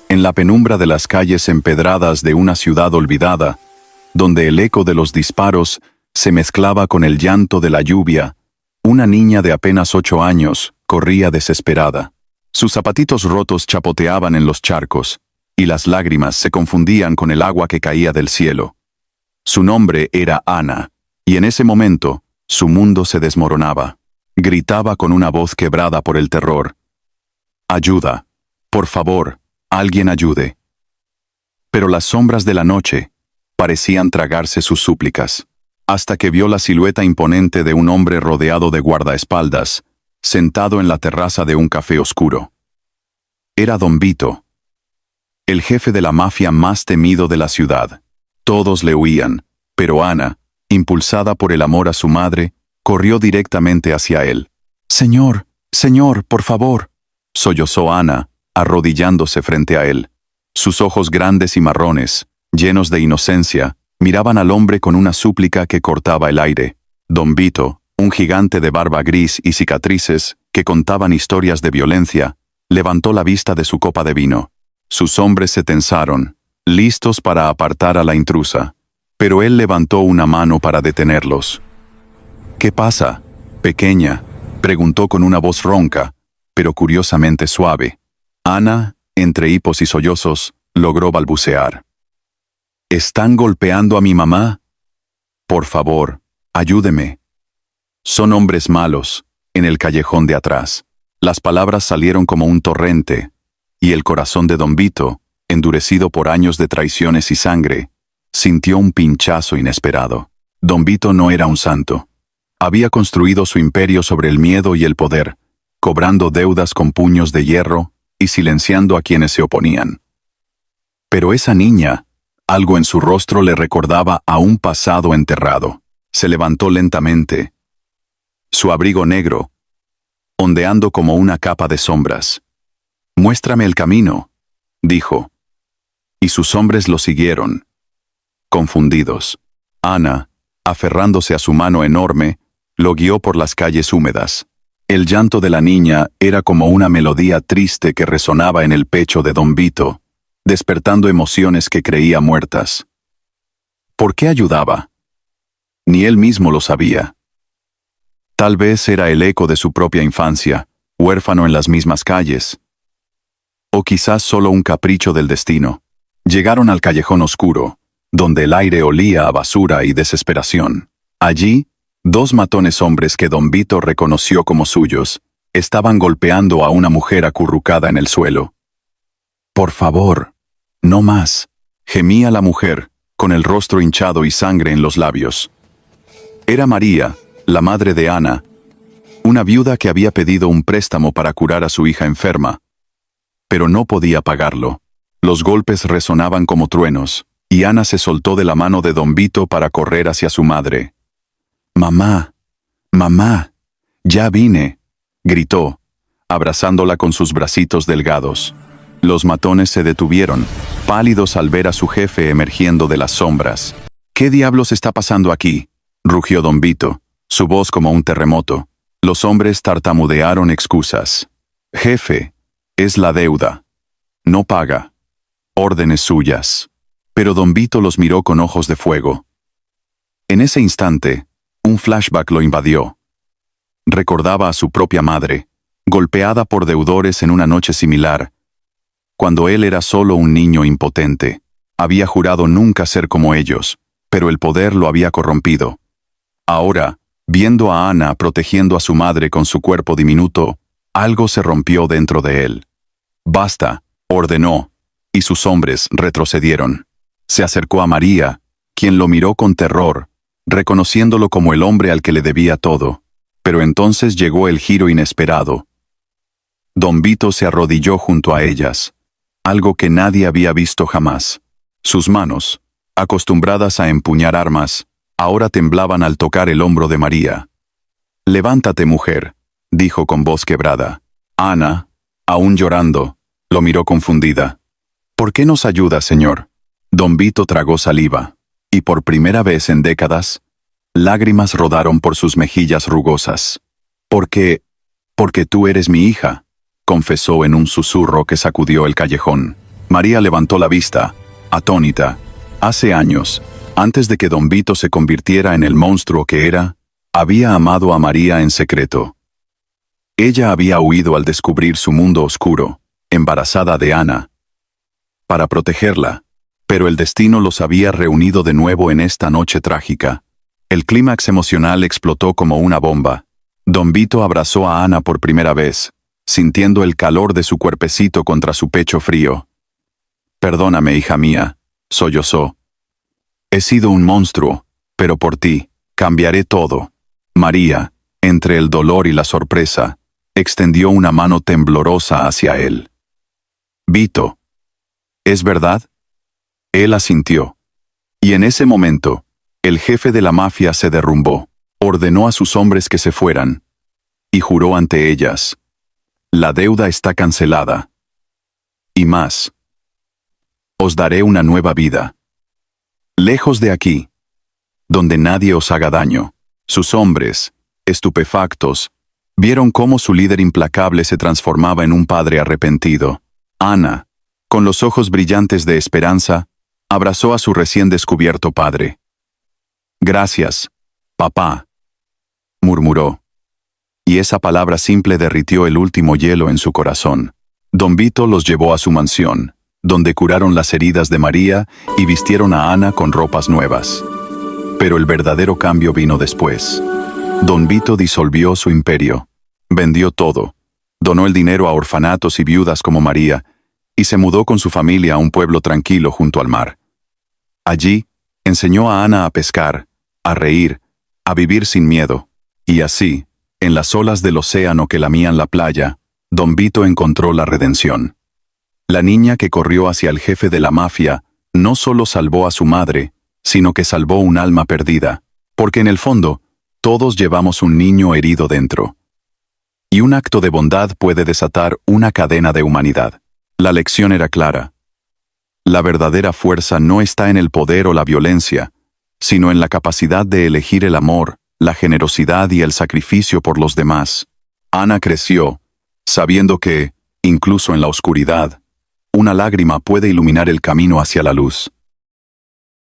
en la penumbra de las calles empedradas de una ciudad olvidada, donde el eco de los disparos se mezclaba con el llanto de la lluvia, una niña de apenas 8 años corría desesperada. Sus zapatitos rotos chapoteaban en los charcos, y las lágrimas se confundían con el agua que caía del cielo. Su nombre era Ana, y en ese momento, su mundo se desmoronaba. Gritaba con una voz quebrada por el terror: «¡Ayuda! Por favor, alguien ayude». Pero las sombras de la noche parecían tragarse sus súplicas, hasta que vio la silueta imponente de un hombre rodeado de guardaespaldas, sentado en la terraza de un café oscuro. Era Don Vito, el jefe de la mafia más temido de la ciudad. Todos le huían, pero Ana, impulsada por el amor a su madre, corrió directamente hacia él. «Señor, señor, por favor», sollozó Ana, arrodillándose frente a él. Sus ojos grandes y marrones, llenos de inocencia, miraban al hombre con una súplica que cortaba el aire. Don Vito, un gigante de barba gris y cicatrices que contaban historias de violencia, levantó la vista de su copa de vino. Sus hombres se tensaron, listos para apartar a la intrusa, pero él levantó una mano para detenerlos. «¿Qué pasa, pequeña?», preguntó con una voz ronca, pero curiosamente suave. Ana, entre hipos y sollozos, logró balbucear: «¿Están golpeando a mi mamá? Por favor, ayúdeme. Son hombres malos, en el callejón de atrás». Las palabras salieron como un torrente, y el corazón de Don Vito, endurecido por años de traiciones y sangre, sintió un pinchazo inesperado. Don Vito no era un santo. Había construido su imperio sobre el miedo y el poder, cobrando deudas con puños de hierro y silenciando a quienes se oponían. Pero esa niña, algo en su rostro le recordaba a un pasado enterrado. Se levantó lentamente, su abrigo negro, ondeando como una capa de sombras. «Muéstrame el camino», dijo. Y sus hombres lo siguieron, confundidos. Ana, aferrándose a su mano enorme, lo guió por las calles húmedas. El llanto de la niña era como una melodía triste que resonaba en el pecho de Don Vito, despertando emociones que creía muertas. ¿Por qué ayudaba? Ni él mismo lo sabía. Tal vez era el eco de su propia infancia, huérfano en las mismas calles. O quizás solo un capricho del destino. Llegaron al callejón oscuro, donde el aire olía a basura y desesperación. Allí, 2 matones hombres que Don Vito reconoció como suyos, estaban golpeando a una mujer acurrucada en el suelo. «Por favor, no más», gemía la mujer, con el rostro hinchado y sangre en los labios. Era María, la madre de Ana, una viuda que había pedido un préstamo para curar a su hija enferma, pero no podía pagarlo. Los golpes resonaban como truenos, y Ana se soltó de la mano de Don Vito para correr hacia su madre. «Mamá, mamá, ya vine», gritó, abrazándola con sus bracitos delgados. Los matones se detuvieron, pálidos al ver a su jefe emergiendo de las sombras. «¿Qué diablos está pasando aquí?», rugió Don Vito, su voz como un terremoto. Los hombres tartamudearon excusas. «Jefe, es la deuda. No paga. Órdenes suyas». Pero Don Vito los miró con ojos de fuego. En ese instante, un flashback lo invadió. Recordaba a su propia madre, golpeada por deudores en una noche similar, cuando él era solo un niño impotente. Había jurado nunca ser como ellos, pero el poder lo había corrompido. Ahora, viendo a Ana protegiendo a su madre con su cuerpo diminuto, algo se rompió dentro de él. «Basta», ordenó, y sus hombres retrocedieron. Se acercó a María, quien lo miró con terror, reconociéndolo como el hombre al que le debía todo. Pero entonces llegó el giro inesperado. Don Vito se arrodilló junto a ellas, algo que nadie había visto jamás. Sus manos, acostumbradas a empuñar armas, ahora temblaban al tocar el hombro de María. «Levántate, mujer», dijo con voz quebrada. Ana, aún llorando, lo miró confundida. «¿Por qué nos ayuda, señor?». Don Vito tragó saliva, y por primera vez en décadas, lágrimas rodaron por sus mejillas rugosas. Porque tú eres mi hija», confesó en un susurro que sacudió el callejón. María levantó la vista, atónita. Hace años, antes de que Don Vito se convirtiera en el monstruo que era, había amado a María en secreto. Ella había huido al descubrir su mundo oscuro, embarazada de Ana, para protegerla, pero el destino los había reunido de nuevo en esta noche trágica. El clímax emocional explotó como una bomba. Don Vito abrazó a Ana por primera vez, sintiendo el calor de su cuerpecito contra su pecho frío. «Perdóname, hija mía», sollozó. «He sido un monstruo, pero por ti, cambiaré todo». María, entre el dolor y la sorpresa, extendió una mano temblorosa hacia él. «Vito, ¿es verdad?». Él asintió. Y en ese momento, el jefe de la mafia se derrumbó, ordenó a sus hombres que se fueran, y juró ante ellas: «La deuda está cancelada. Y más. Os daré una nueva vida. Lejos de aquí, donde nadie os haga daño». Sus hombres, estupefactos, vieron cómo su líder implacable se transformaba en un padre arrepentido. Ana, con los ojos brillantes de esperanza, abrazó a su recién descubierto padre. «Gracias, papá», murmuró. Y esa palabra simple derritió el último hielo en su corazón. Don Vito los llevó a su mansión, donde curaron las heridas de María y vistieron a Ana con ropas nuevas. Pero el verdadero cambio vino después. Don Vito disolvió su imperio, vendió todo, donó el dinero a orfanatos y viudas como María, y se mudó con su familia a un pueblo tranquilo junto al mar. Allí, enseñó a Ana a pescar, a reír, a vivir sin miedo, y así, en las olas del océano que lamían la playa, Don Vito encontró la redención. La niña que corrió hacia el jefe de la mafia no solo salvó a su madre, sino que salvó un alma perdida, porque en el fondo, todos llevamos un niño herido dentro. Y un acto de bondad puede desatar una cadena de humanidad. La lección era clara. La verdadera fuerza no está en el poder o la violencia, sino en la capacidad de elegir el amor, la generosidad y el sacrificio por los demás. Ana creció, sabiendo que, incluso en la oscuridad, una lágrima puede iluminar el camino hacia la luz.